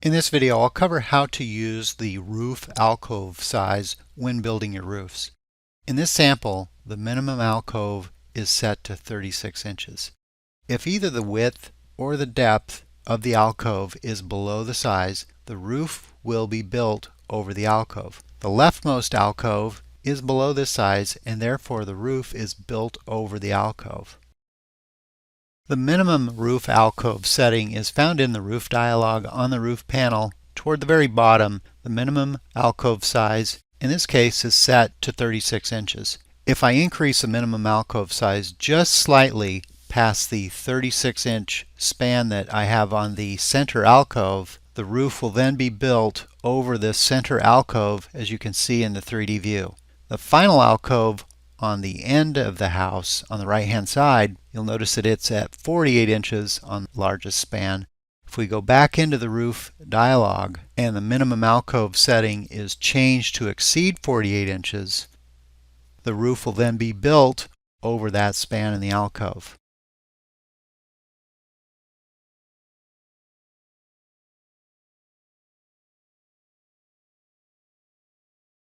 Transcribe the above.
In this video, I'll cover how to use the roof alcove size when building your roofs. In this sample, the minimum alcove is set to 36 inches. If either the width or the depth of the alcove is below the size, the roof will be built over the alcove. The leftmost alcove is below this size, and therefore the roof is built over the alcove. The minimum roof alcove setting is found in the roof dialog on the roof panel. Toward the very bottom, the minimum alcove size, in this case, is set to 36 inches. If I increase the minimum alcove size just slightly past the 36-inch span that I have on the center alcove, the roof will then be built over this center alcove, as you can see in the 3D view. The final alcove on the end of the house on the right hand side, you'll notice that it's at 48 inches on the largest span. If we go back into the roof dialog and the minimum alcove setting is changed to exceed 48 inches, the roof will then be built over that span in the alcove.